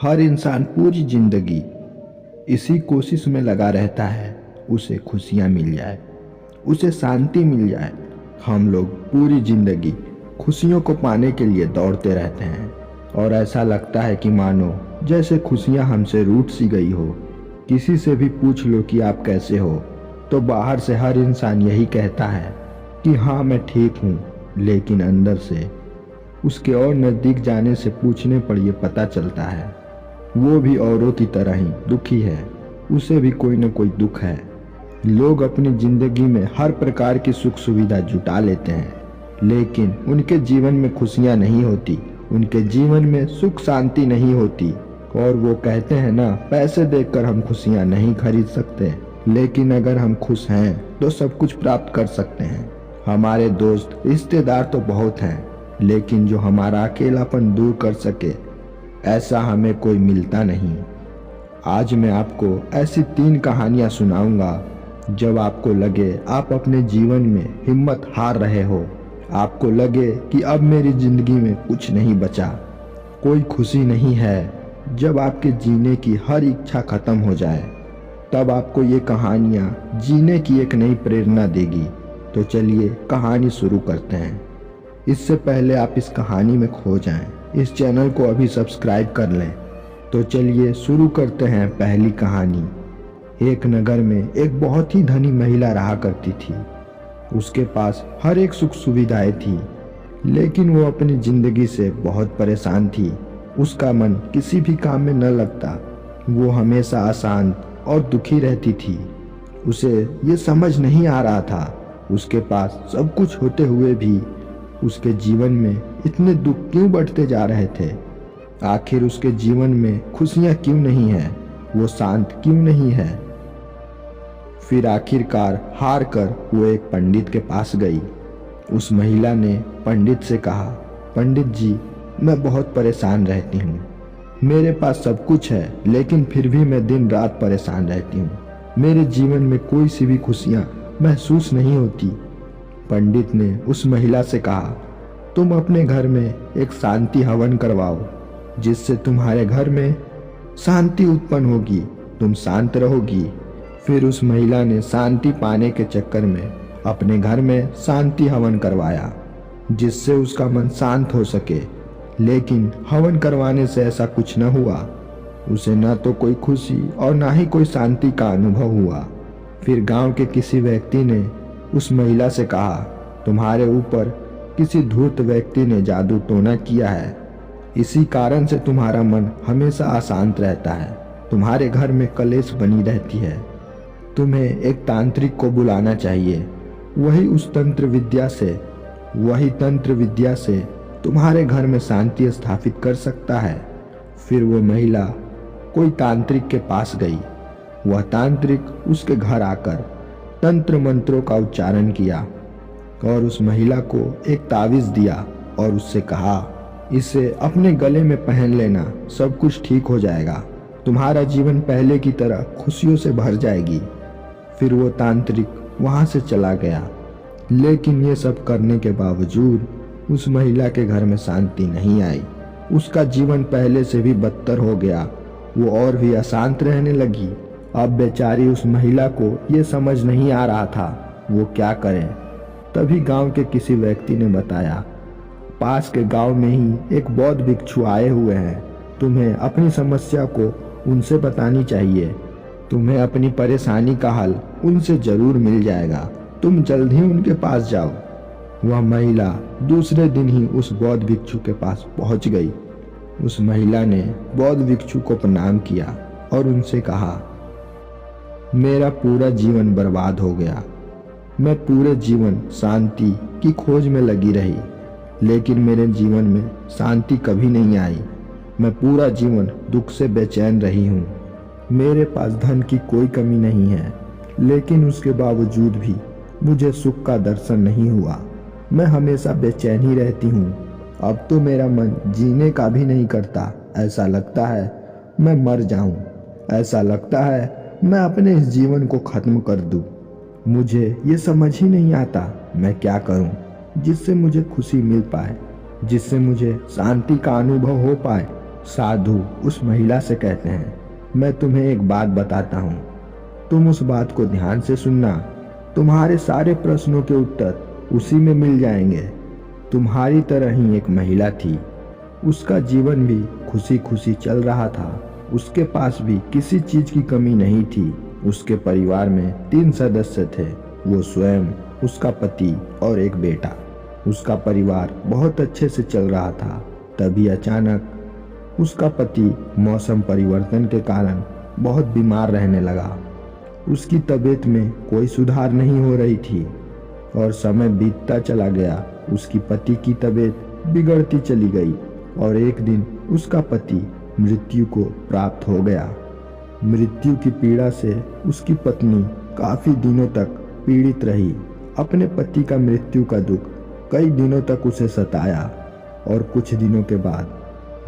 हर इंसान पूरी जिंदगी इसी कोशिश में लगा रहता है, उसे खुशियाँ मिल जाए, उसे शांति मिल जाए। हम लोग पूरी जिंदगी खुशियों को पाने के लिए दौड़ते रहते हैं और ऐसा लगता है कि मानो जैसे खुशियाँ हमसे रूठ सी गई हो। किसी से भी पूछ लो कि आप कैसे हो, तो बाहर से हर इंसान यही कहता है कि हाँ मैं ठीक हूँ, लेकिन अंदर से उसके और नज़दीक जाने से पूछने पर यह पता चलता है वो भी औरों की तरह ही दुखी है, उसे भी कोई न कोई दुख है। लोग अपनी जिंदगी में हर प्रकार की सुख सुविधा जुटा लेते हैं, लेकिन उनके जीवन में खुशियां नहीं होती, उनके जीवन में सुख शांति नहीं होती। और वो कहते हैं ना, पैसे देकर हम खुशियां नहीं खरीद सकते, लेकिन अगर हम खुश हैं तो सब कुछ प्राप्त कर सकते हैं। हमारे दोस्त रिश्तेदार तो बहुत हैं, लेकिन जो हमारा अकेलापन दूर कर सके ऐसा हमें कोई मिलता नहीं। आज मैं आपको ऐसी 3 कहानियां सुनाऊंगा जब आपको लगे आप अपने जीवन में हिम्मत हार रहे हो, आपको लगे कि अब मेरी जिंदगी में कुछ नहीं बचा, कोई खुशी नहीं है। जब आपके जीने की हर इच्छा खत्म हो जाए, तब आपको ये कहानियाँ जीने की एक नई प्रेरणा देगी। तो चलिए कहानी शुरू करते हैं। इससे पहले आप इस कहानी में खो जाएं, इस चैनल को अभी सब्सक्राइब कर लें। तो चलिए शुरू करते हैं पहली कहानी। एक नगर में एक बहुत ही धनी महिला रहा करती थी। उसके पास हर एक सुख सुविधाएं थी, लेकिन वो अपनी जिंदगी से बहुत परेशान थी। उसका मन किसी भी काम में न लगता, वो हमेशा अशांत और दुखी रहती थी। उसे ये समझ नहीं आ रहा था, उसके पास सब कुछ होते हुए भी उसके जीवन में इतने दुख क्यों बढ़ते जा रहे थे। आखिर उसके जीवन में खुशियाँ क्यों नहीं है, वो शांत क्यों नहीं है। फिर आखिरकार हार कर वो एक पंडित के पास गई। उस महिला ने पंडित से कहा, पंडित जी, मैं बहुत परेशान रहती हूँ, मेरे पास सब कुछ है, लेकिन फिर भी मैं दिन रात परेशान रहती हूँ। मेरे जीवन में कोई सी भी खुशियाँ महसूस नहीं होती। पंडित ने उस महिला से कहा, तुम अपने घर में एक शांति हवन करवाओ, जिससे तुम्हारे घर में शांति उत्पन्न होगी, तुम शांत रहोगी। फिर उस महिला ने शांति पाने के चक्कर में अपने घर में शांति हवन करवाया, जिससे उसका मन शांत हो सके। लेकिन हवन करवाने से ऐसा कुछ न हुआ, उसे न तो कोई खुशी और ना ही कोई शांति का अनुभव हुआ। फिर गांव के किसी व्यक्ति ने उस महिला से कहा, तुम्हारे ऊपर किसी धूर्त व्यक्ति ने जादू टोना किया है, इसी कारण से तुम्हारा मन हमेशा अशांत रहता है, तुम्हारे घर में कलेश बनी रहती है। तुम्हें एक तांत्रिक को बुलाना चाहिए, वही तंत्र विद्या से तुम्हारे घर में शांति स्थापित कर सकता है। फिर वो महिला कोई तांत्रिक के पास गई। वह तांत्रिक उसके घर आकर तंत्र मंत्रों का उच्चारण किया और उस महिला को एक तावीज दिया और उससे कहा, इसे अपने गले में पहन लेना, सब कुछ ठीक हो जाएगा, तुम्हारा जीवन पहले की तरह खुशियों से भर जाएगी। फिर वो तांत्रिक वहां से चला गया, लेकिन ये सब करने के बावजूद उस महिला के घर में शांति नहीं आई। उसका जीवन पहले से भी बदतर हो गया, वो और भी अशांत रहने लगी। अब बेचारी उस महिला को ये समझ नहीं आ रहा था वो क्या करे। तभी गांव के किसी व्यक्ति ने बताया, पास के गांव में ही एक बौद्ध भिक्षु आए हुए हैं, तुम्हें अपनी समस्या को उनसे बतानी चाहिए, तुम्हें अपनी परेशानी का हल उनसे जरूर मिल जाएगा, तुम जल्द ही उनके पास जाओ। वह महिला दूसरे दिन ही उस बौद्ध भिक्षु के पास पहुंच गई। उस महिला ने बौद्ध भिक्षु को प्रणाम किया और उनसे कहा, मेरा पूरा जीवन बर्बाद हो गया, मैं पूरे जीवन शांति की खोज में लगी रही, लेकिन मेरे जीवन में शांति कभी नहीं आई। मैं पूरा जीवन दुख से बेचैन रही हूँ। मेरे पास धन की कोई कमी नहीं है, लेकिन उसके बावजूद भी मुझे सुख का दर्शन नहीं हुआ। मैं हमेशा बेचैन ही रहती हूँ। अब तो मेरा मन जीने का भी नहीं करता, ऐसा लगता है मैं मर जाऊं, ऐसा लगता है मैं अपने इस जीवन को खत्म कर दूं। मुझे ये समझ ही नहीं आता मैं क्या करूं जिससे मुझे खुशी मिल पाए, जिससे मुझे शांति का अनुभव हो पाए। साधु उस महिला से कहते हैं, मैं तुम्हें एक बात बताता हूँ, तुम उस बात को ध्यान से सुनना। तुम्हारे सारे प्रश्नों के उत्तर उसी में मिल जाएंगे। तुम्हारी तरह ही एक महिला थी, उसका जीवन भी खुशी खुशी चल रहा था। उसके पास भी किसी चीज की कमी नहीं थी। उसके परिवार में 3 सदस्य थे, वो स्वयं, उसका पति और एक बेटा। उसका परिवार बहुत अच्छे से चल रहा था। तभी अचानक उसका पति मौसम परिवर्तन के कारण बहुत बीमार रहने लगा। उसकी तबीयत में कोई सुधार नहीं हो रही थी और समय बीतता चला गया। उसकी पति की तबीयत बिगड़ती चली गई और एक दिन उसका पति मृत्यु को प्राप्त हो गया। मृत्यु की पीड़ा से उसकी पत्नी काफी दिनों तक पीड़ित रही। अपने पति का मृत्यु का दुख कई दिनों तक उसे सताया और कुछ दिनों के बाद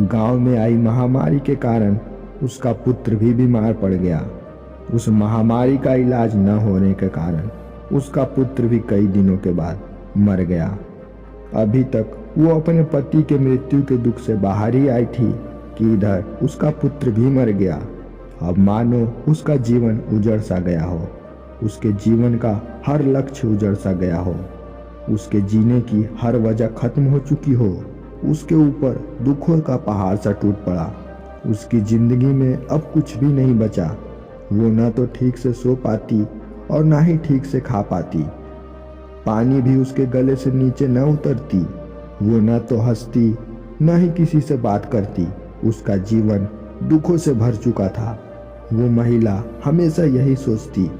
गांव में आई महामारी के कारण उसका पुत्र भी बीमार पड़ गया। उस महामारी का इलाज न होने के कारण उसका पुत्र भी कई दिनों के बाद मर गया। अभी तक वो अपने पति के मृत्यु के दुख से बाहर ही आई थी कि इधर उसका पुत्र भी मर गया। अब मानो उसका जीवन उजड़ सा गया हो, उसके जीवन का हर लक्ष्य उजड़ सा गया हो, उसके जीने की हर वजह खत्म हो चुकी हो। उसके ऊपर दुखों का पहाड़ सा टूट पड़ा। उसकी जिंदगी में अब कुछ भी नहीं बचा। वो न तो ठीक से सो पाती और ना ही ठीक से खा पाती। पानी भी उसके गले से नीचे न उतरती। वो न तो हंसती न ही किसी से बात करती। उसका जीवन दुखों से भर चुका था। वो महिला हमेशा यही सोचती,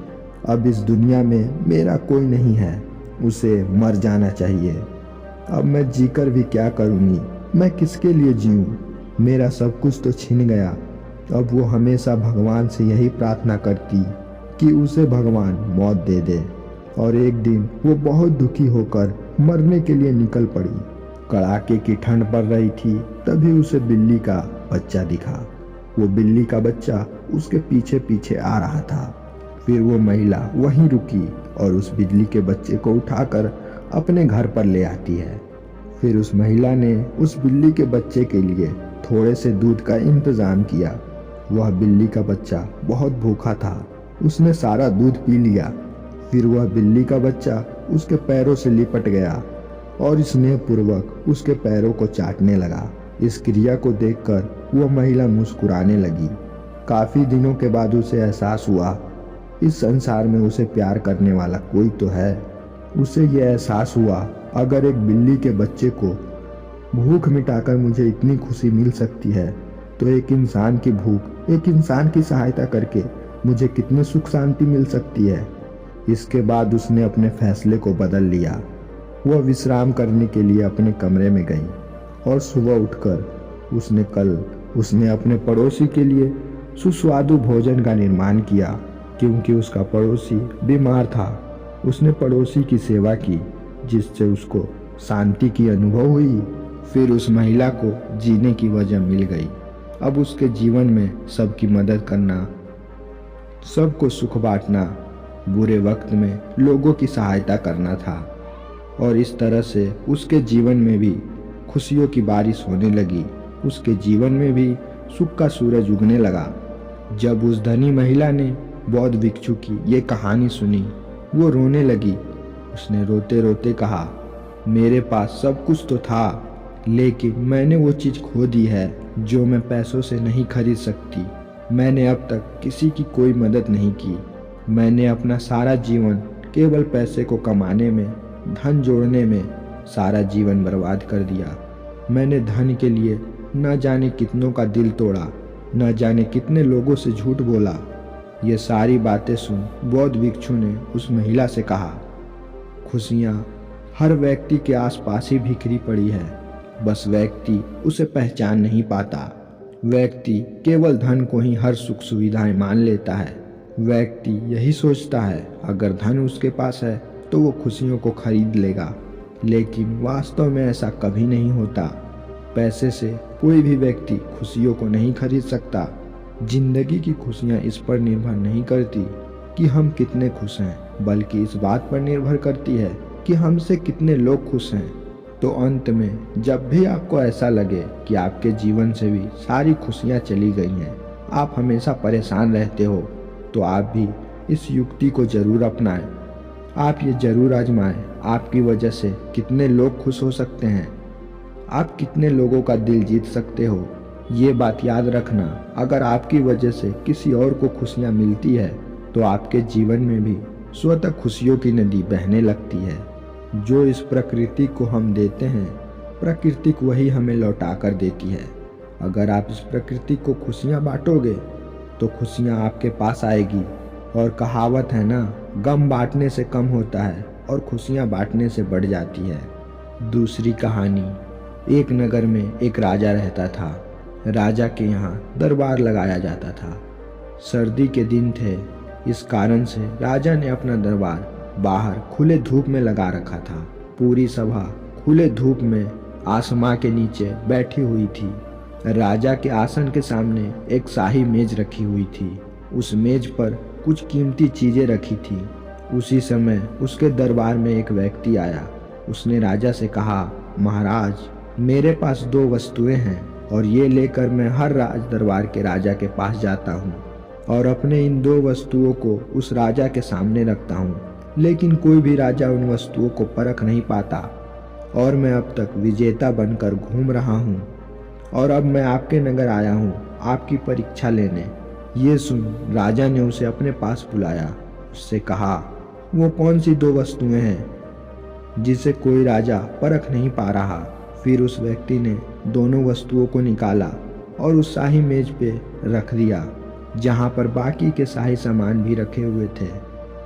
अब इस दुनिया में मेरा कोई नहीं है, उसे मर जाना चाहिए। अब मैं जीकर भी क्या करूँगी, मैं किसके लिए जीऊँ, मेरा सब कुछ तो छिन गया। अब वो हमेशा भगवान से यही प्रार्थना करती कि उसे भगवान मौत दे दे। और एक दिन वो बहुत दुखी होकर मरने के लिए निकल पड़ी। कड़ाके की ठंड पड़ रही थी, तभी उसे बिल्ली का बच्चा दिखा। वो बिल्ली का बच्चा उसके पीछे पीछे आ रहा था। फिर वो महिला वहीं रुकी और उस बिल्ली के बच्चे को उठाकर अपने घर पर ले आती है। फिर उस महिला ने उस बिल्ली के बच्चे के लिए थोड़े से दूध का इंतजाम किया। वह बिल्ली का बच्चा बहुत भूखा था, उसने सारा दूध पी लिया। फिर वह बिल्ली का बच्चा उसके पैरों से लिपट गया और स्नेहपूर्वक उसके पैरों को चाटने लगा। इस क्रिया को देखकर वह महिला मुस्कुराने लगी। काफी दिनों के बाद उसे एहसास हुआ इस संसार में उसे प्यार करने वाला कोई तो है। उसे यह एहसास हुआ, अगर एक बिल्ली के बच्चे को भूख मिटाकर मुझे इतनी खुशी मिल सकती है, तो एक इंसान की भूख, एक इंसान की सहायता करके मुझे कितनी सुख शांति मिल सकती है। इसके बाद उसने अपने फैसले को बदल लिया। वह विश्राम करने के लिए अपने कमरे में गई और सुबह उठकर उसने अपने पड़ोसी के लिए सुस्वादु भोजन का निर्माण किया। क्योंकि उसका पड़ोसी बीमार था, उसने पड़ोसी की सेवा की, जिससे उसको शांति की अनुभव हुई। फिर उस महिला को जीने की वजह मिल गई। अब उसके जीवन में सबकी मदद करना, सबको सुख बांटना, बुरे वक्त में लोगों की सहायता करना था। और इस तरह से उसके जीवन में भी खुशियों की बारिश होने लगी। उसके जीवन में भी सुख का सूरज उगने लगा। जब उस धनी महिला ने बौद्ध भिक्षु की ये कहानी सुनी, वो रोने लगी। उसने रोते रोते कहा, मेरे पास सब कुछ तो था, लेकिन मैंने वो चीज़ खो दी है जो मैं पैसों से नहीं खरीद सकती। मैंने अब तक किसी की कोई मदद नहीं की। मैंने अपना सारा जीवन केवल पैसे को कमाने में, धन जोड़ने में सारा जीवन बर्बाद कर दिया। मैंने धन के लिए न जाने कितनों का दिल तोड़ा, न जाने कितने लोगों से झूठ बोला। ये सारी बातें सुन बौद्ध भिक्षु ने उस महिला से कहा, खुशियाँ हर व्यक्ति के आसपास ही बिखरी पड़ी है, बस व्यक्ति उसे पहचान नहीं पाता। व्यक्ति केवल धन को ही हर सुख सुविधाएं मान लेता है। व्यक्ति यही सोचता है अगर धन उसके पास है तो वो खुशियों को खरीद लेगा, लेकिन वास्तव में ऐसा कभी नहीं होता। पैसे से कोई भी व्यक्ति खुशियों को नहीं खरीद सकता। जिंदगी की खुशियाँ इस पर निर्भर नहीं करती कि हम कितने खुश हैं, बल्कि इस बात पर निर्भर करती है कि हमसे कितने लोग खुश हैं। तो अंत में जब भी आपको ऐसा लगे कि आपके जीवन से भी सारी खुशियाँ चली गई हैं, आप हमेशा परेशान रहते हो, तो आप भी इस युक्ति को जरूर अपनाएं। आप ये जरूर आजमाएं। आपकी वजह से कितने लोग खुश हो सकते हैं, आप कितने लोगों का दिल जीत सकते हो। ये बात याद रखना, अगर आपकी वजह से किसी और को खुशियाँ मिलती है तो आपके जीवन में भी स्वतः खुशियों की नदी बहने लगती है। जो इस प्रकृति को हम देते हैं, प्रकृति वही हमें लौटा कर देती है। अगर आप इस प्रकृति को खुशियाँ बांटोगे तो खुशियाँ आपके पास आएगी। और कहावत है ना, गम बांटने से कम होता है और खुशियाँ बांटने से बढ़ जाती है। दूसरी कहानी। एक नगर में एक राजा रहता था। राजा के यहाँ दरबार लगाया जाता था। सर्दी के दिन थे, इस कारण से राजा ने अपना दरबार बाहर खुले धूप में लगा रखा था। पूरी सभा खुले धूप में आसमां के नीचे बैठी हुई थी। राजा के आसन के सामने एक शाही मेज रखी हुई थी। उस मेज पर कुछ कीमती चीजें रखी थी। उसी समय उसके दरबार में एक व्यक्ति आया। उसने राजा से कहा, महाराज, मेरे पास 2 वस्तुएं हैं और ये लेकर मैं हर राज दरबार के राजा के पास जाता हूँ और अपने इन 2 वस्तुओं को उस राजा के सामने रखता हूँ, लेकिन कोई भी राजा उन वस्तुओं को परख नहीं पाता और मैं अब तक विजेता बनकर घूम रहा हूँ और अब मैं आपके नगर आया हूँ आपकी परीक्षा लेने। ये सुन राजा ने उसे अपने पास बुलाया। उससे कहा, वो कौन सी 2 वस्तुएं हैं जिसे कोई राजा परख नहीं पा रहा। फिर उस व्यक्ति ने दोनों वस्तुओं को निकाला और उस शाही मेज पे रख दिया, जहाँ पर बाकी के शाही सामान भी रखे हुए थे।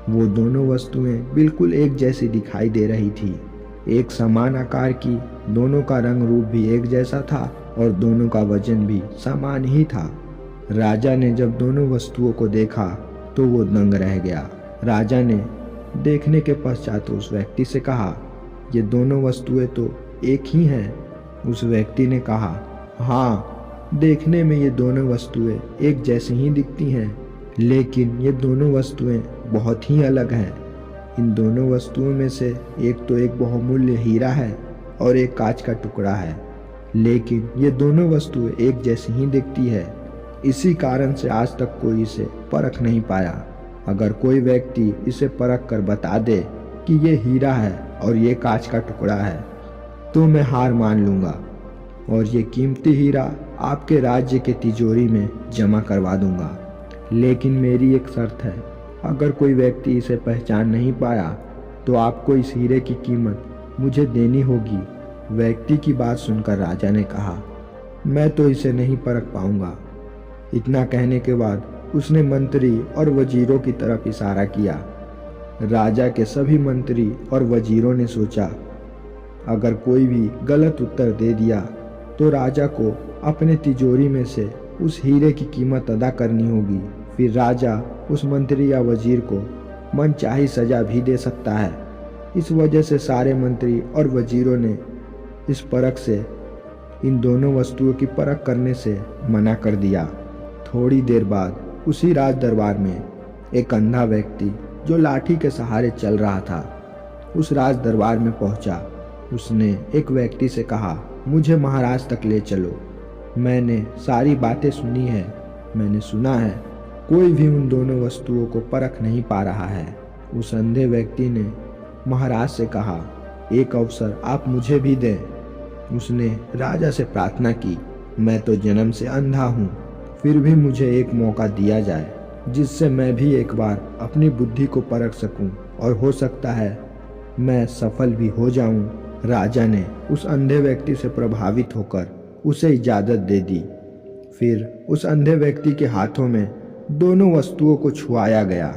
वो दोनों वस्तुएं बिल्कुल एक जैसी दिखाई दे रही थी, एक समान आकार की। दोनों का रंग रूप भी एक जैसा था और दोनों का वजन भी समान ही था। राजा ने जब दोनों वस्तुओं को देखा तो वो दंग रह गया। राजा ने देखने के पश्चात उस व्यक्ति से कहा, ये दोनों वस्तुएं तो एक ही हैं। उस व्यक्ति ने कहा, हाँ, देखने में ये दोनों वस्तुएं एक जैसी ही दिखती हैं, लेकिन ये दोनों वस्तुएं बहुत ही अलग हैं। इन दोनों वस्तुओं में से एक तो एक बहुमूल्य हीरा है और एक कांच का टुकड़ा है, लेकिन ये दोनों वस्तुएं एक जैसी ही दिखती है। इसी कारण से आज तक कोई इसे परख नहीं पाया। अगर कोई व्यक्ति इसे परख कर बता दे कि ये हीरा है और ये कांच का टुकड़ा है तो मैं हार मान लूँगा और ये कीमती हीरा आपके राज्य के तिजोरी में जमा करवा दूँगा। लेकिन मेरी एक शर्त है, अगर कोई व्यक्ति इसे पहचान नहीं पाया तो आपको इस हीरे की कीमत मुझे देनी होगी। व्यक्ति की बात सुनकर राजा ने कहा, मैं तो इसे नहीं परख पाऊँगा। इतना कहने के बाद उसने मंत्री और वजीरों की तरफ इशारा किया। राजा के सभी मंत्री और वजीरों ने सोचा, अगर कोई भी गलत उत्तर दे दिया तो राजा को अपने तिजोरी में से उस हीरे की कीमत अदा करनी होगी। फिर राजा उस मंत्री या वजीर को मनचाही सजा भी दे सकता है। इस वजह से सारे मंत्री और वजीरों ने इस परख से, इन दोनों वस्तुओं की परख करने से मना कर दिया। थोड़ी देर बाद उसी राज दरबार में एक अंधा व्यक्ति जो लाठी के सहारे चल रहा था उस राज दरबार में पहुंचा। उसने एक व्यक्ति से कहा, मुझे महाराज तक ले चलो। मैंने सारी बातें सुनी है। मैंने सुना है कोई भी उन दोनों वस्तुओं को परख नहीं पा रहा है। उस अंधे व्यक्ति ने महाराज से कहा, एक अवसर आप मुझे भी दें। उसने राजा से प्रार्थना की, मैं तो जन्म से अंधा हूँ, फिर भी मुझे एक मौका दिया जाए जिससे मैं भी एक बार अपनी बुद्धि को परख सकूं और हो सकता है मैं सफल भी हो जाऊं। राजा ने उस अंधे व्यक्ति से प्रभावित होकर उसे इजाज़त दे दी। फिर उस अंधे व्यक्ति के हाथों में दोनों वस्तुओं को छुआया गया।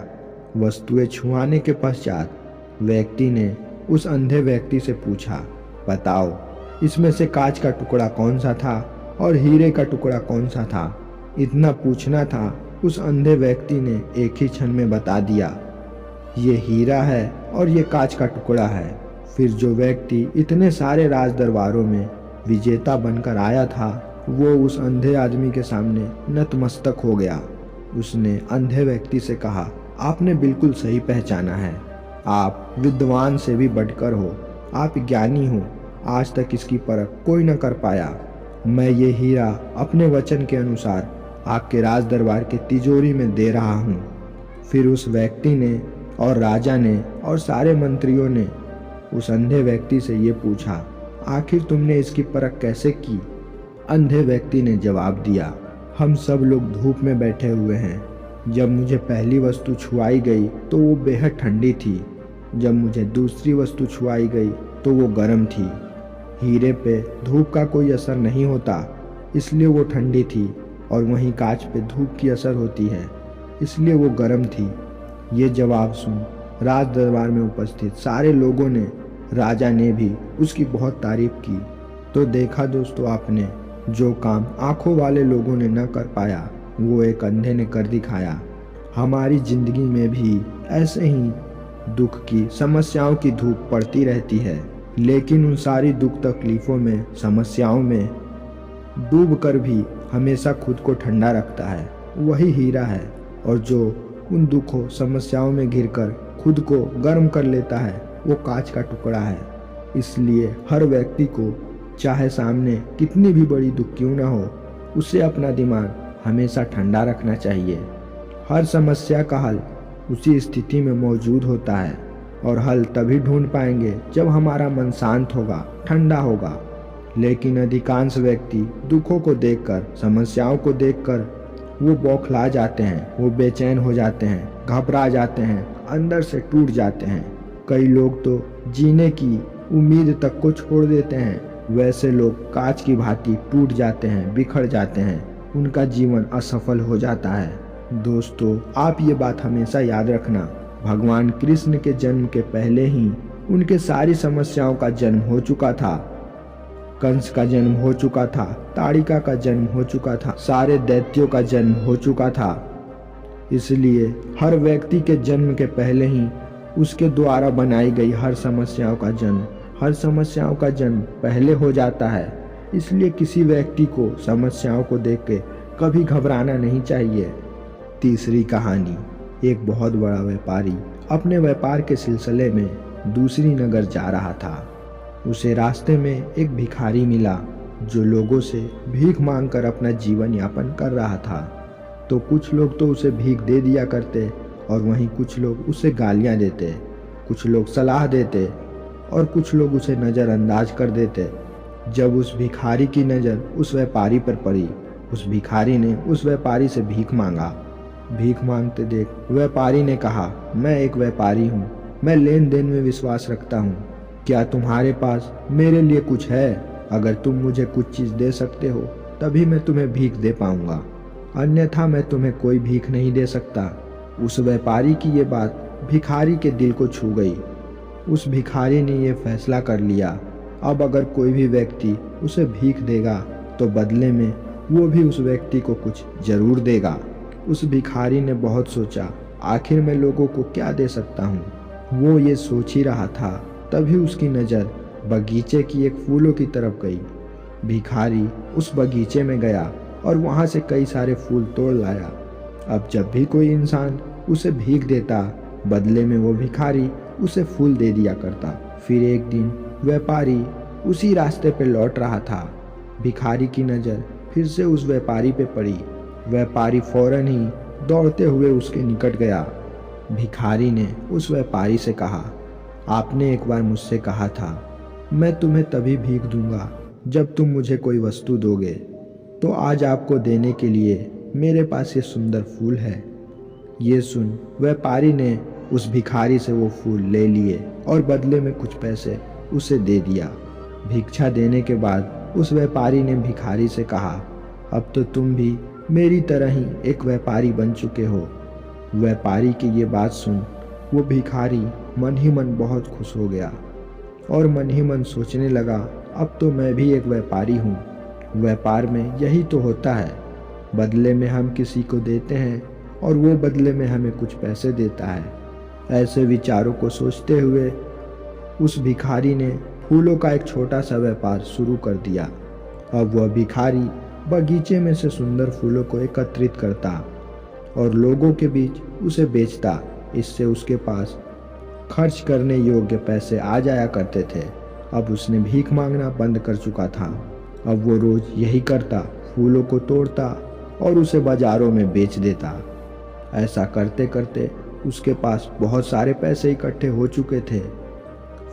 वस्तुएं छुआने के पश्चात व्यक्ति ने उस अंधे व्यक्ति से पूछा, बताओ इसमें से कांच का टुकड़ा कौन सा था और हीरे का टुकड़ा कौन सा था। इतना पूछना था, उस अंधे व्यक्ति ने एक ही क्षण में बता दिया, ये हीरा है और ये कांच का टुकड़ा है। फिर जो व्यक्ति इतने सारे राज दरबारों में विजेता बनकर आया था वो उस अंधे आदमी के सामने नतमस्तक हो गया। उसने अंधे व्यक्ति से कहा, आपने बिल्कुल सही पहचाना है। आप विद्वान से भी बढ़कर हो, आप ज्ञानी हो। आज तक इसकी परख कोई न कर पाया। मैं ये हीरा अपने वचन के अनुसार आपके राज दरबार की तिजोरी में दे रहा हूँ। फिर उस व्यक्ति ने और राजा ने और सारे मंत्रियों ने उस अंधे व्यक्ति से ये पूछा, आखिर तुमने इसकी परख कैसे की? अंधे व्यक्ति ने जवाब दिया, हम सब लोग धूप में बैठे हुए हैं। जब मुझे पहली वस्तु छुआई गई तो वो बेहद ठंडी थी। जब मुझे दूसरी वस्तु छुआई गई तो वो गर्म थी। हीरे पे धूप का कोई असर नहीं होता, इसलिए वो ठंडी थी, और वहीं कांच पे धूप की असर होती है, इसलिए वो गर्म थी। ये जवाब सुन राज दरबार में उपस्थित सारे लोगों ने, राजा ने भी उसकी बहुत तारीफ की। तो देखा दोस्तों आपने, जो काम आंखों वाले लोगों ने न कर पाया वो एक अंधे ने कर दिखाया। हमारी जिंदगी में भी ऐसे ही दुख की, समस्याओं की धूप पड़ती रहती है, लेकिन उन सारी दुख तकलीफ़ों में, समस्याओं में डूब कर भी हमेशा खुद को ठंडा रखता है, वही हीरा है। और जो उन दुखों, समस्याओं में घिरकर खुद को गर्म कर लेता है, वो कांच का टुकड़ा है। इसलिए हर व्यक्ति को, चाहे सामने कितनी भी बड़ी दुख क्यों ना हो, उसे अपना दिमाग हमेशा ठंडा रखना चाहिए। हर समस्या का हल उसी स्थिति में मौजूद होता है, और हल तभी ढूंढ पाएंगे जब हमारा मन शांत होगा, ठंडा होगा। लेकिन अधिकांश व्यक्ति दुखों को देखकर, समस्याओं को देखकर वो बौखला जाते हैं, वो बेचैन हो जाते हैं, घबरा जाते हैं, अंदर से टूट जाते हैं। कई लोग तो जीने की उम्मीद तक को छोड़ देते हैं। वैसे लोग कांच की भांति टूट जाते हैं, बिखर जाते हैं, उनका जीवन असफल हो जाता है। दोस्तों, आप ये बात हमेशा याद रखना, भगवान कृष्ण के जन्म के पहले ही उनके सारी समस्याओं का जन्म हो चुका था। कंस का जन्म हो चुका था, ताड़िका का जन्म हो चुका था, सारे दैत्यों का जन्म हो चुका था। इसलिए हर व्यक्ति के जन्म के पहले ही उसके द्वारा बनाई गई हर समस्याओं का जन्म पहले हो जाता है। इसलिए किसी व्यक्ति को समस्याओं को देख के कभी घबराना नहीं चाहिए। तीसरी कहानी, एक बहुत बड़ा व्यापारी अपने व्यापार के सिलसिले में दूसरी नगर जा रहा था। उसे रास्ते में एक भिखारी मिला जो लोगों से भीख मांगकर अपना जीवन यापन कर रहा था। तो कुछ लोग तो उसे भीख दे दिया करते, और वहीं कुछ लोग उसे गालियां देते, कुछ लोग सलाह देते, और कुछ लोग उसे नज़रअंदाज कर देते। जब उस भिखारी की नज़र उस व्यापारी पर पड़ी, उस भिखारी ने उस व्यापारी से भीख मांगा। भीख मांगते देख व्यापारी ने कहा, मैं एक व्यापारी हूँ, मैं लेन देन में विश्वास रखता हूँ। क्या तुम्हारे पास मेरे लिए कुछ है? अगर तुम मुझे कुछ चीज़ दे सकते हो तभी मैं तुम्हें भीख दे पाऊंगा, अन्यथा मैं तुम्हें कोई भीख नहीं दे सकता। उस व्यापारी की ये बात भिखारी के दिल को छू गई। उस भिखारी ने ये फैसला कर लिया, अब अगर कोई भी व्यक्ति उसे भीख देगा तो बदले में वो भी उस व्यक्ति को कुछ जरूर देगा। उस भिखारी ने बहुत सोचा, आखिर मैं लोगों को क्या दे सकता हूँ। वो ये सोच ही रहा था, तभी उसकी नज़र बगीचे की एक फूलों की तरफ गई। भिखारी उस बगीचे में गया और वहाँ से कई सारे फूल तोड़ लाया। अब जब भी कोई इंसान उसे भीख देता, बदले में वो भिखारी उसे फूल दे दिया करता। फिर एक दिन व्यापारी उसी रास्ते पर लौट रहा था। भिखारी की नज़र फिर से उस व्यापारी पे पड़ी। व्यापारी फौरन ही दौड़ते हुए उसके निकट गया। भिखारी ने उस व्यापारी से कहा, आपने एक बार मुझसे कहा था मैं तुम्हें तभी भीख दूंगा जब तुम मुझे कोई वस्तु दोगे, तो आज आपको देने के लिए मेरे पास ये सुंदर फूल है। ये सुन व्यापारी ने उस भिखारी से वो फूल ले लिए और बदले में कुछ पैसे उसे दे दिया। भिक्षा देने के बाद उस व्यापारी ने भिखारी से कहा, अब तो तुम भी मेरी तरह ही एक व्यापारी बन चुके हो। व्यापारी की ये बात सुन वो भिखारी मन ही मन बहुत खुश हो गया और मन ही मन सोचने लगा, अब तो मैं भी एक व्यापारी हूँ। व्यापार में यही तो होता है, बदले में हम किसी को देते हैं और वो बदले में हमें कुछ पैसे देता है। ऐसे विचारों को सोचते हुए उस भिखारी ने फूलों का एक छोटा सा व्यापार शुरू कर दिया। अब वह भिखारी बगीचे में से सुंदर फूलों को एकत्रित करता और लोगों के बीच उसे बेचता। इससे उसके पास खर्च करने योग्य पैसे आ जाया करते थे। अब उसने भीख मांगना बंद कर चुका था। अब वो रोज यही करता, फूलों को तोड़ता और उसे बाजारों में बेच देता। ऐसा करते करते उसके पास बहुत सारे पैसे इकट्ठे हो चुके थे।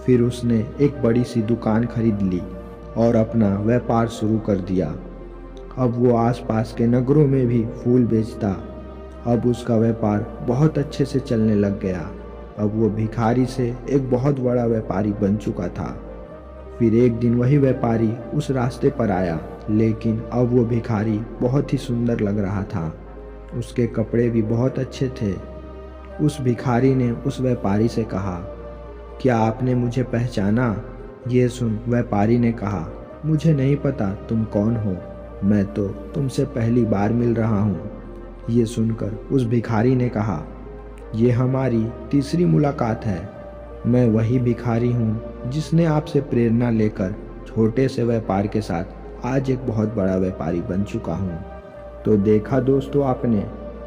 फिर उसने एक बड़ी सी दुकान खरीद ली और अपना व्यापार शुरू कर दिया। अब वो आसपास के नगरों में भी फूल बेचता। अब उसका व्यापार बहुत अच्छे से चलने लग गया। अब वो भिखारी से एक बहुत बड़ा व्यापारी बन चुका था। फिर एक दिन वही व्यापारी उस रास्ते पर आया, लेकिन अब वो भिखारी बहुत ही सुंदर लग रहा था। उसके कपड़े भी बहुत अच्छे थे। उस भिखारी ने उस व्यापारी से कहा, क्या आपने मुझे पहचाना? ये सुन व्यापारी ने कहा, मुझे नहीं पता तुम कौन हो, मैं तो तुमसे पहली बार मिल रहा हूँ। ये सुनकर उस भिखारी ने कहा, ये हमारी तीसरी मुलाकात है। मैं वही भिखारी हूँ जिसने आपसे प्रेरणा लेकर छोटे से व्यापार के साथ आज एक बहुत बड़ा व्यापारी बन चुका हूँ। तो देखा दोस्तों आपने,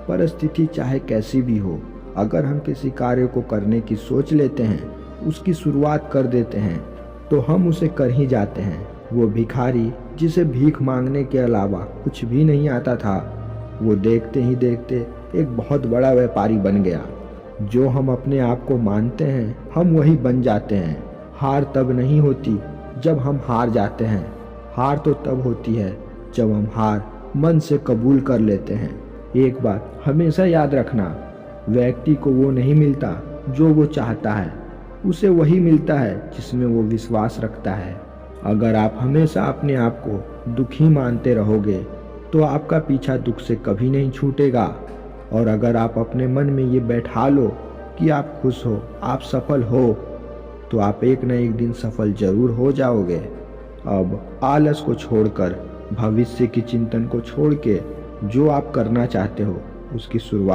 परिस्थिति चाहे कैसी भी हो, अगर हम किसी कार्य को करने की सोच लेते हैं, उसकी शुरुआत कर देते हैं, तो हम उसे कर ही जाते हैं। वो भिखारी जिसे भीख मांगने के अलावा कुछ भी नहीं आता था, वो देखते ही देखते एक बहुत बड़ा व्यापारी बन गया। जो हम अपने आप को मानते हैं, हम वही बन जाते हैं। हार तब नहीं होती जब हम हार जाते हैं, हार तो तब होती है जब हम हार मन से कबूल कर लेते हैं। एक बात हमेशा याद रखना, व्यक्ति को वो नहीं मिलता जो वो चाहता है, उसे वही मिलता है जिसमें वो विश्वास रखता है। अगर आप हमेशा अपने आप को दुखी मानते रहोगे तो आपका पीछा दुख से कभी नहीं छूटेगा। और अगर आप अपने मन में ये बैठा लो कि आप खुश हो, आप सफल हो, तो आप एक न एक दिन सफल जरूर हो जाओगे। अब आलस को छोड़कर, भविष्य की चिंतन को छोड़ के जो आप करना चाहते हो उसकी शुरुआत